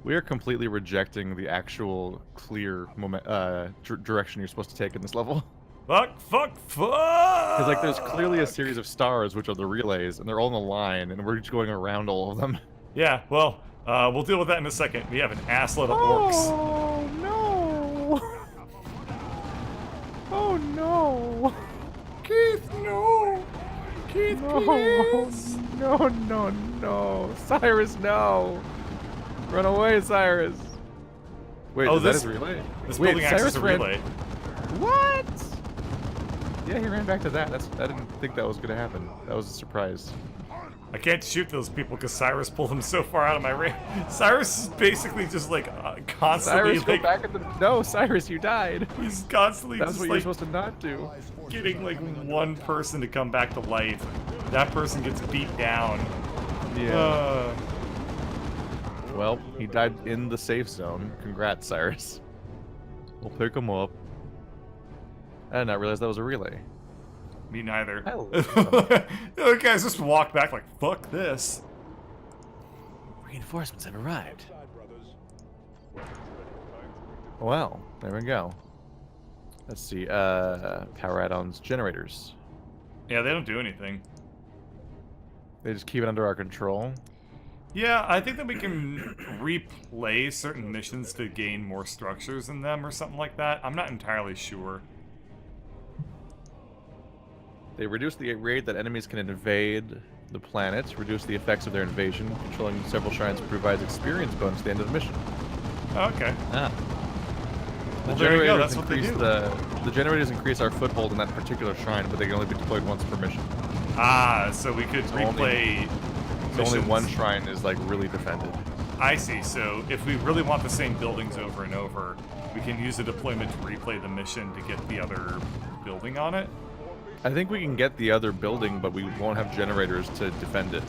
We are completely rejecting the actual clear direction you're supposed to take in this level. Fuck, fuck, Because, like, there's clearly a fuck! series of stars, which are the relays, and they're all in a line, and we're just going around all of them. Yeah, well, we'll deal with that in a second. We have an assload of orcs. Oh, no! Oh, no! Keith, no! Keith, No, please! no, no, no. Cyrus, no! Run away, Cyrus! Wait, Oh, is that this- his relay? This Wait, building acts as Cyrus a ran... relay. What? Yeah, he ran back to that. I didn't think that was gonna happen. That was a surprise. I can't shoot those people because Cyrus pulled them so far out of my range. Cyrus is basically just like constantly Cyrus, go like, back at the... No, Cyrus, you died. he's constantly That's just what you're like supposed to not do. getting like one person to come back to life. That person gets beat down. Yeah. Well, he died in the safe zone. Congrats, Cyrus. We'll pick him up. I did not realize that was a relay. Me neither. I love The other guys just walk back like, fuck this. Reinforcements have arrived. Well, there we go. Let's see, power add-ons, generators. Yeah, they don't do anything. They just keep it under our control. Yeah, I think that we can replay certain missions to gain more structures in them or something like that. I'm not entirely sure. They reduce the rate that enemies can invade the planet, reduce the effects of their invasion. Controlling several shrines provides experience bonus at the end of the mission. Oh, okay. Ah. Well, there you go, that's what they do. The generators increase our foothold in that particular shrine, but they can only be deployed once per mission. Ah, so we could replay So only missions. one shrine is like really defended. I see, so if we really want the same buildings over and over, we can use the deployment to replay the mission to get the other building on it? I think we can get the other building, but we won't have generators to defend it,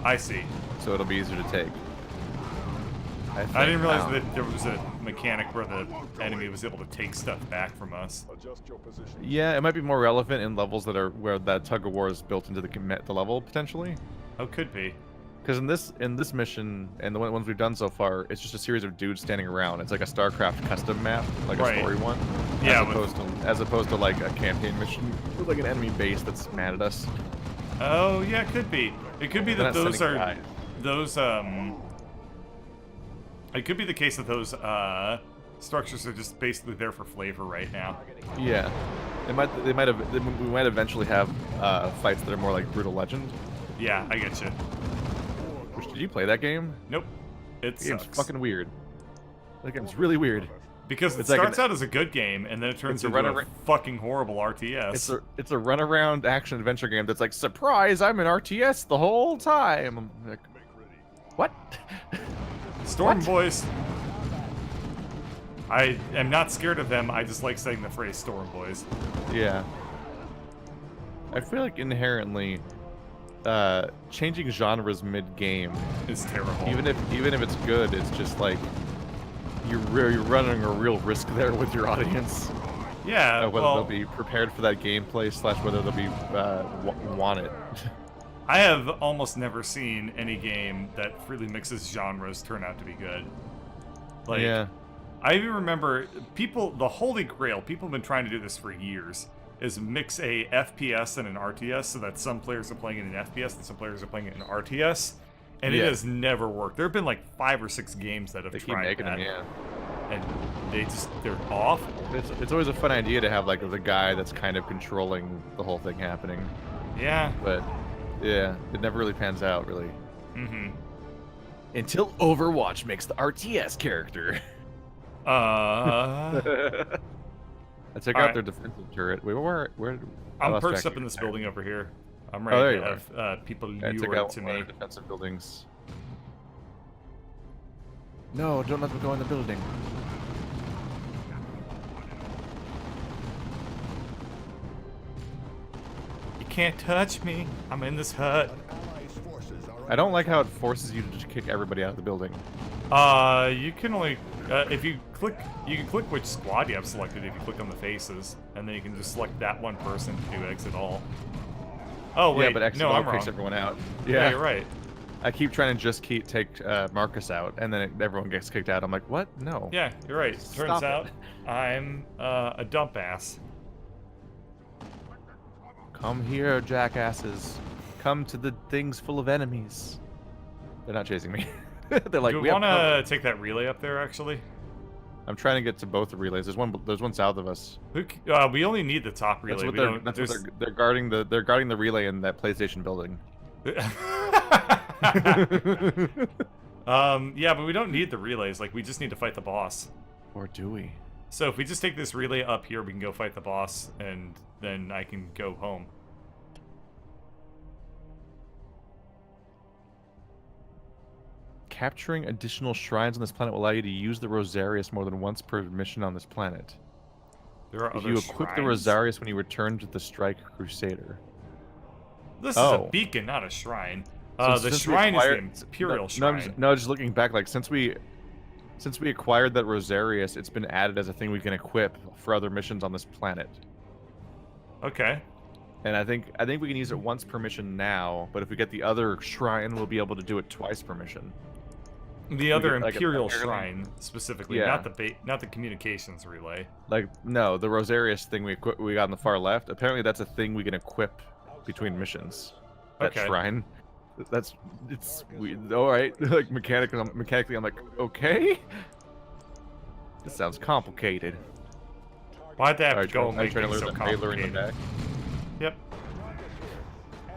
I see. so it'll be easier to take. I didn't realize that there was a mechanic where the enemy was able to take stuff back from us. Yeah, it might be more relevant in levels that are where that tug of war is built into the level potentially. Oh, could be. Because in this mission and the ones we've done so far, it's just a series of dudes standing around. It's like a StarCraft custom map, like Right. a story one. Yeah, as opposed to like a campaign mission with like an enemy base that's mad at us. Oh, yeah, it could be. It could be They're that not those sending are... guys. Those, It could be the case that those, structures are just basically there for flavor right now. Yeah, we might eventually have fights that are more like Brutal Legend. Yeah, I get you. Which, did you play that game? Nope. It The game's sucks. fucking weird. That game's really weird. Because it It's like starts out as a good game, and then it turns a into a run-around- fucking horrible RTS. It's a runaround action adventure game that's like, surprise, I'm in RTS the whole time. I'm like, what? Storm What? Boys. I am not scared of them, I just like saying the phrase Storm Boys. Yeah. I feel like inherently, changing genres mid-game, It's terrible. even if it's good, it's just like you're running a real risk there with your audience. Yeah, Whether well, they'll be prepared for that gameplay / whether they'll be want it. I have almost never seen any game that freely mixes genres turn out to be good. Like, Yeah. I even remember the holy grail, people have been trying to do this for years, is mix a FPS and an RTS so that some players are playing it in FPS and some players are playing it in RTS. And it Yeah. has never worked. There have been like 5 or 6 games that have They keep tried making that. them, yeah. And they're awful. It's always a fun idea to have like the guy that's kind of controlling the whole thing happening, Yeah. but yeah, it never really pans out really. Mm-hmm. Until Overwatch makes the RTS character. I took out Alright. their defensive turret. Wait, where I I'm lost perched track up in this of building over here. I'm there ready you to have people I took lure out to one of me. the defensive buildings. No, don't let them go in the building. You can't touch me. I'm in this hut. I don't like how it forces you to just kick everybody out of the building. You can only if you can click which squad you have selected if you click on the faces, and then you can just select that one person to do exit all. Oh wait, Yeah, but exit no, all I'm kicks wrong. everyone out. Yeah, you're right. I keep trying to just take Marcus out, and then everyone gets kicked out. I'm like, what? No. Yeah, you're right. Stop Turns it. out I'm a dump ass. Come here, jackasses. Come to the things full of enemies. They're not chasing me. They're like, Do we we have want cover." to take that relay up there, actually? I'm trying to get to both the relays. There's one south of us. We only need the top relay. They're guarding the relay in that PlayStation building. Yeah, but we don't need the relays. Like, we just need to fight the boss. Or do we? So if we just take this relay up here, we can go fight the boss, and then I can go home. Capturing additional shrines on this planet will allow you to use the Rosarius more than once per mission on this planet. There are If other you equip the shrines. Rosarius when you return to the Strike Crusader. This is a beacon, not a shrine. The Since we shrine acquired- is the Imperial no, Shrine. No, just looking back, like since we acquired that Rosarius, it's been added as a thing we can equip for other missions on this planet. Okay. And I think we can use it once per mission now, but if we get the other shrine, we'll be able to do it twice per mission. The other get, like, Imperial apparently- Shrine, specifically, Yeah. not the communications relay. Like no, the Rosarius thing we got on the far left. Apparently, that's a thing we can equip between missions. That Okay. shrine. It's weird. All right, like mechanically, I'm like, okay. This sounds complicated. Why'd they have Are to you go and trying make to things so learn the Mailer in the complicated? back? Yep.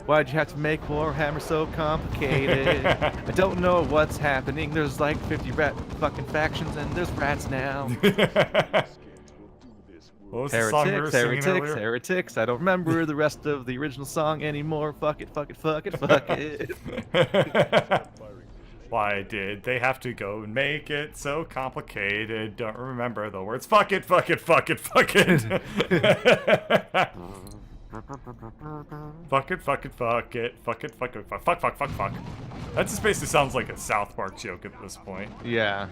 Why'd you have to make Warhammer so complicated? I don't know what's happening. There's like 50 fucking factions, and there's rats now. What was the song we were singing earlier? Heretics. I don't remember the rest of the original song anymore. Fuck it, fuck it, fuck it, fuck it. Why did they have to go and make it so complicated? Don't remember the words. Fuck it, fuck it, fuck it, fuck it. Fuck it, fuck it, fuck it, fuck it, fuck it, fuck, fuck, fuck, fuck. That just basically sounds like a South Park joke at this point. Yeah.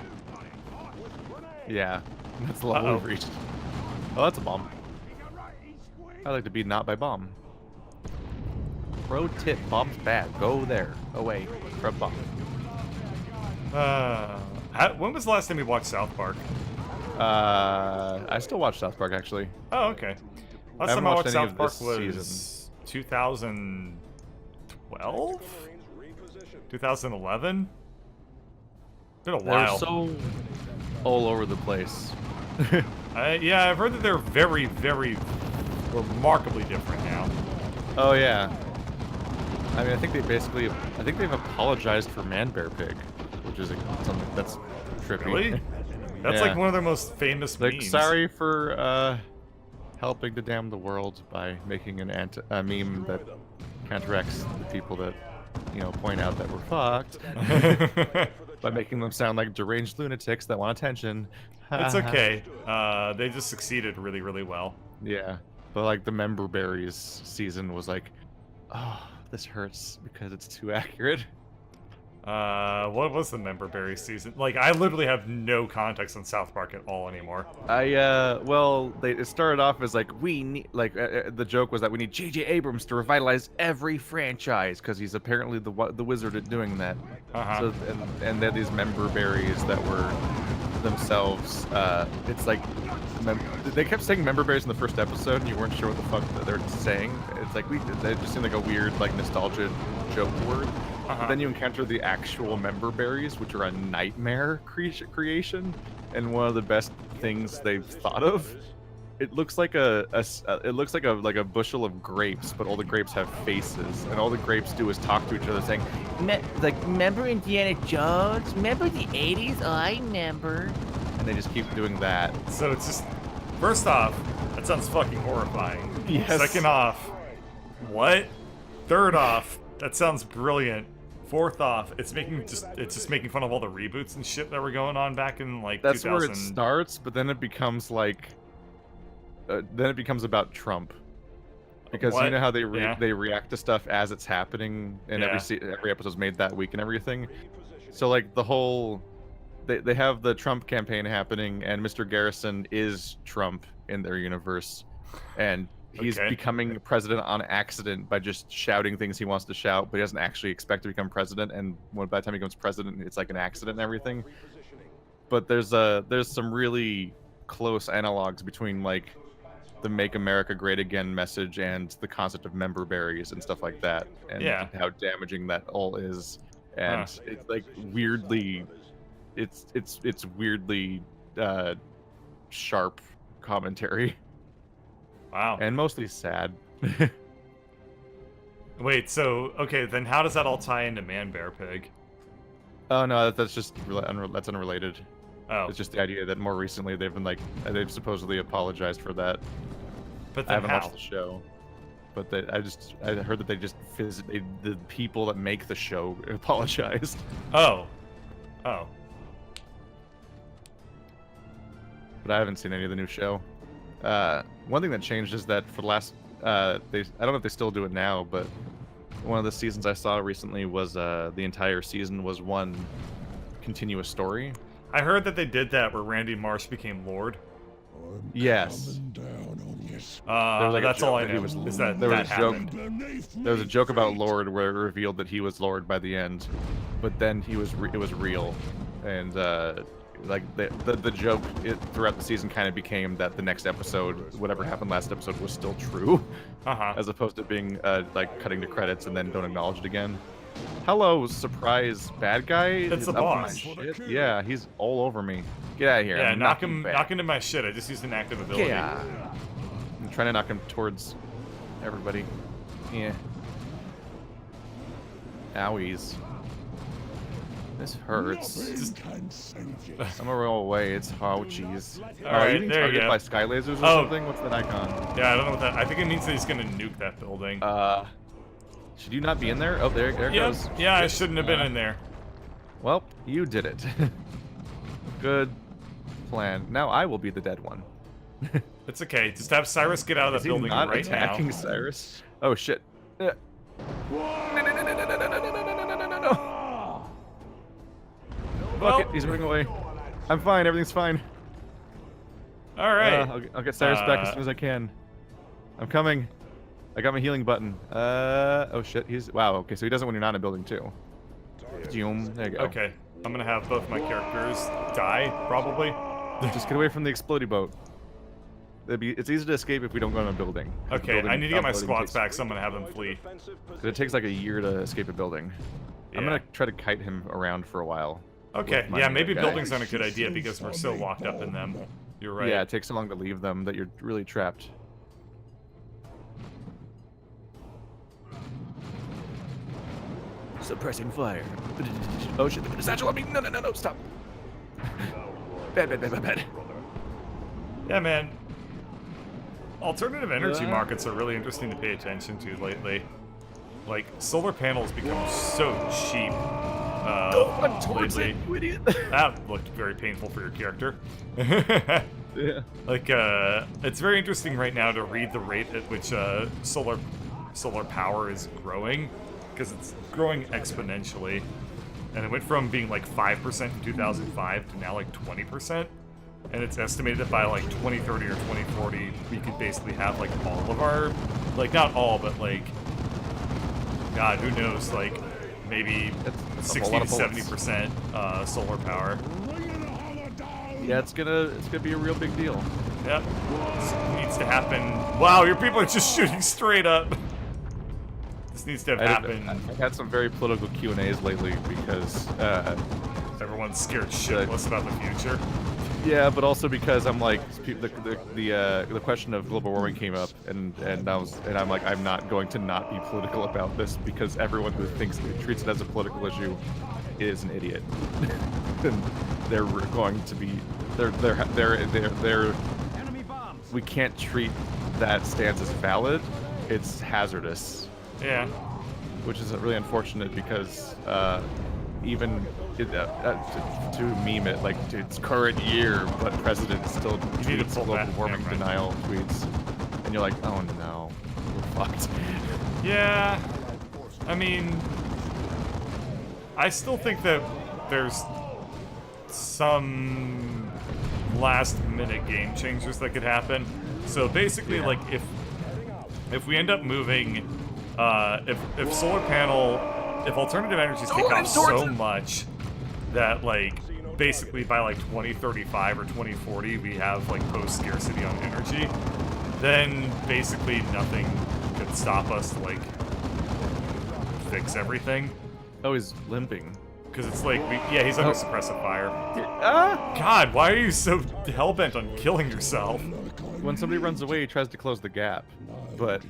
Yeah. That's the level we've reached. Oh, that's a bomb. I like to be not by bomb. Pro tip, bomb's bad. Go there. Away from bomb. When was the last time you watched South Park? I still watch South Park, actually. Oh, okay. Last haven't time I watched watched any South of Park this was 2012? 2011? Been a They're while. so all over the place. Yeah, I've heard that they're very, very remarkably different now. Oh, yeah. I mean, I think they've apologized for Man Bear Pig, which is something that's trippy. Really? That's Yeah. like one of their most famous Like, memes. sorry for helping to damn the world by making a meme that counteracts the people that, point out that we're fucked. By making them sound like deranged lunatics that want attention. It's okay. They just succeeded really, really well. Yeah. But like the Member Berries season was like, oh, this hurts because it's too accurate. What was the Member Berry season? Like, I literally have no context on South Park at all anymore. It started off as like, the joke was that we need J.J. Abrams to revitalize every franchise because he's apparently the wizard at doing that. Uh-huh. So, and they had these Member Berries that were themselves, it's like, they kept saying Member Berries in the first episode and you weren't sure what the fuck they were saying. It's like, they just seemed like a weird, like, nostalgia joke word. But then you encounter the actual Member Berries, which are a nightmare creation, and one of the best things they've thought of. It looks like a bushel of grapes, but all the grapes have faces, and all the grapes do is talk to each other, saying, "Remember Indiana Jones? Remember the '80s? Oh, I remember." And they just keep doing that. So it's just, first off, that sounds fucking horrifying. Yes. Second off, what? Third off, that sounds brilliant. Fourth off, it's just making fun of all the reboots and shit that were going on back in like That's 2000. where it starts, but then it becomes like, about Trump, because What? you know how they Yeah. they react to stuff as it's happening, and Yeah. every episode's made that week and everything. So like the whole, they have the Trump campaign happening, and Mr. Garrison is Trump in their universe, and He's Okay. becoming president on accident by just shouting things he wants to shout, but he doesn't actually expect to become president. And by the time he becomes president, it's like an accident and everything. But there's some really close analogs between like the "Make America Great Again" message and the concept of member berries and stuff like that, and Yeah. how damaging that all is. And it's like weirdly, it's weirdly sharp commentary. Wow. And mostly sad. Wait, so okay, then how does that all tie into Man Bear Pig? Oh no, that's just that's unrelated. Oh, It's just the idea that more recently they've been like they've supposedly apologized for that. but I then haven't how? watched the show, but I heard that they just the people that make the show apologized. Oh, oh, But I haven't seen any of the new show. One thing that changed is that for the last I don't know if they still do it now, but one of the seasons I saw recently was the entire season was one continuous story. I heard that they did that where Randy Marsh became Lord. Yes. was like a That's all joke I that he know. was- Is that there was that a joke. happened? There was a joke about Lord where it revealed that he was Lord by the end, but then it was real, and like the joke throughout the season kind of became that the next episode, whatever happened last episode, was still true, as opposed to being like cutting to credits and then don't acknowledge it again. Hello, surprise bad guy. It's is the up to my boss. shit. Yeah, he's all over me. Get out of here. Yeah, I'm knock knocking him, back. knock into my shit. I just used an active ability. Yeah. I'm trying to knock him towards everybody. Yeah. Owies. This hurts. I'm gonna roll away. It's ouchies. Alright, Are you being there you targeted go. by sky lasers or Oh. something? What's that icon? Yeah, I don't know what that. I think it means that he's gonna nuke that building. Should you not be in there? Oh, there it yeah, goes. yeah, I shouldn't have been in there. Well, you did it. Good plan. Now I will be the dead one. It's okay. Just have Cyrus get out of Is that he building not right attacking now. Cyrus? Oh shit. No. Fuck it, he's running away. I'm fine, everything's fine. All right. I'll get Cyrus back as soon as I can. I'm coming. I got my healing button. Oh shit, wow, okay, so he does it when you're not in a building too. Zoom, there you go. Okay. I'm gonna have both my characters die, probably. Just get away from the explodey boat. It's easy to escape if we don't go in a building. Okay, I need to get my squats back, so I'm gonna have them flee. It takes like a year to escape a building. I'm Yeah. gonna try to kite him around for a while. Okay, with my yeah, maybe guy. buildings aren't a good idea because we're so locked up in them. You're right. Yeah, it takes so long to leave them that you're really trapped. Suppressing fire. Oh shit, the satchel on me! No, stop! Bad. Yeah, man. Alternative energy markets are really interesting to pay attention to lately. Like, solar panels become so cheap. Run towards lately. it, you idiot! That looked very painful for your character. Yeah. Like, it's very interesting right now to read the rate at which solar power is growing, because it's growing exponentially. And it went from being like 5% in 2005 to now like 20%. And it's estimated that by like 2030 or 2040, we could basically have like all of our, like not all, but like, God, who knows, like maybe That's a 60 lot to of bullets. 70% solar power. Yeah, it's gonna be a real big deal. Yep. This needs to happen. Wow, your people are just shooting straight up. This needs to have happened. I've had some very political Q&As lately because, Everyone's scared shitless about the future. yeah, but also because I'm like the question of global warming came up, and I'm like, I'm not going to not be political about this because everyone who treats it as a political issue is an idiot. And they're going to be they're we can't treat that stance as valid. It's hazardous. Yeah. Which is really unfortunate because even to meme it like it's current year, but president still You need to tweets pull global back. warming Yeah, right. denial tweets, and you're like, oh no, we're fucked. Yeah. I mean, I still think that there's some last minute game changers that could happen. So basically, Yeah. like if we end up moving, if solar panel, if alternative energies take off so much that like basically by like 2035 or 2040 we have like post scarcity on energy, then basically nothing could stop us to like fix everything. Oh, he's limping. Because it's like, yeah, he's under suppressive fire. Ah! God, why are you so hellbent on killing yourself? When somebody runs away, he tries to close the gap, but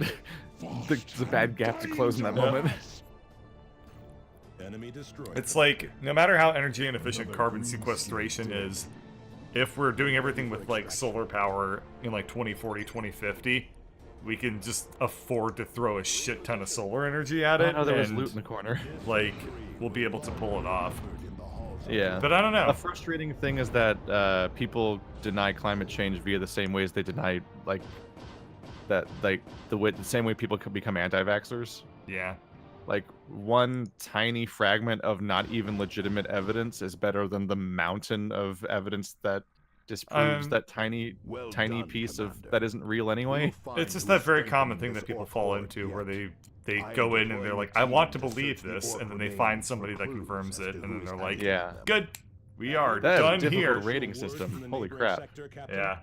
it's a bad gap to close in that moment. Enemy destroyed. It's like, no matter how energy inefficient carbon sequestration is, if we're doing everything with like solar power in like 2040, 2050, we can just afford to throw a shit ton of solar energy at it. Oh, there was and, loot in the corner. like, we'll be able to pull it off. Yeah. But I don't know. A frustrating thing is that people deny climate change via the same ways they deny, like, the same way people can become anti-vaxxers. Yeah. Like, one tiny fragment of not even legitimate evidence is better than the mountain of evidence that disproves that tiny piece of that isn't real anyway. It's just that very common thing that people fall into where they go in and they're like, I want to believe this, and then they find somebody that confirms it, and then they're like, Yeah. good, we are That done is a here. difficult rating system. Holy crap. Yeah.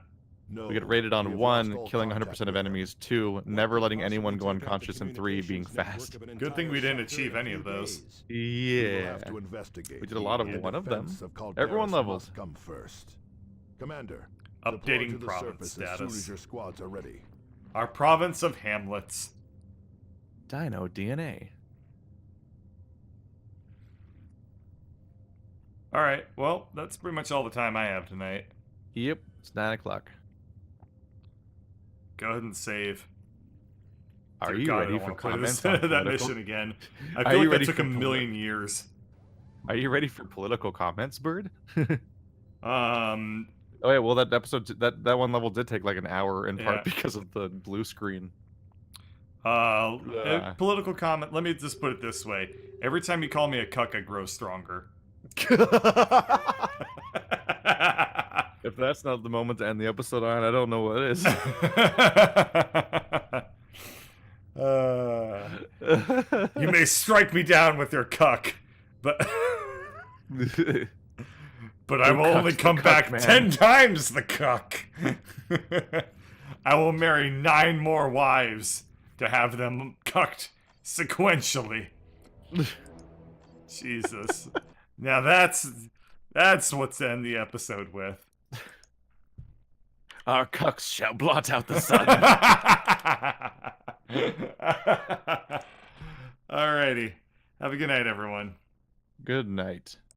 We get rated on 1, killing 100% of enemies, 2, never letting anyone go unconscious, and 3, being fast. Good thing we didn't achieve any of those. Yeah. We did a lot of one of them. Everyone levels. Come first. Commander, Updating deploy to the province surface as soon status. as your squads are ready. Our province of Hamlets. Dino DNA. Alright, well, that's pretty much all the time I have tonight. Yep, it's 9 o'clock. Go ahead and save. Are Dear you God, I ready don't for wanna play comments this- on that political? mission again. I Are feel you like that ready took for a million years. Are you ready for political comments, Bird? Um, Oh yeah, well that episode, that one level did take like an hour in Yeah. part because of the blue screen. political comment. Let me just put it this way: every time you call me a cuck, I grow stronger. If that's not the moment to end the episode on, I don't know what is. You may strike me down with your cuck, but but I will only cuck's the come cuck, back man. 10 times the cuck. I will marry 9 more wives to have them cucked sequentially. Jesus. Now that's what's to end the episode with. Our cucks shall blot out the sun. Alrighty. Have a good night, everyone. Good night.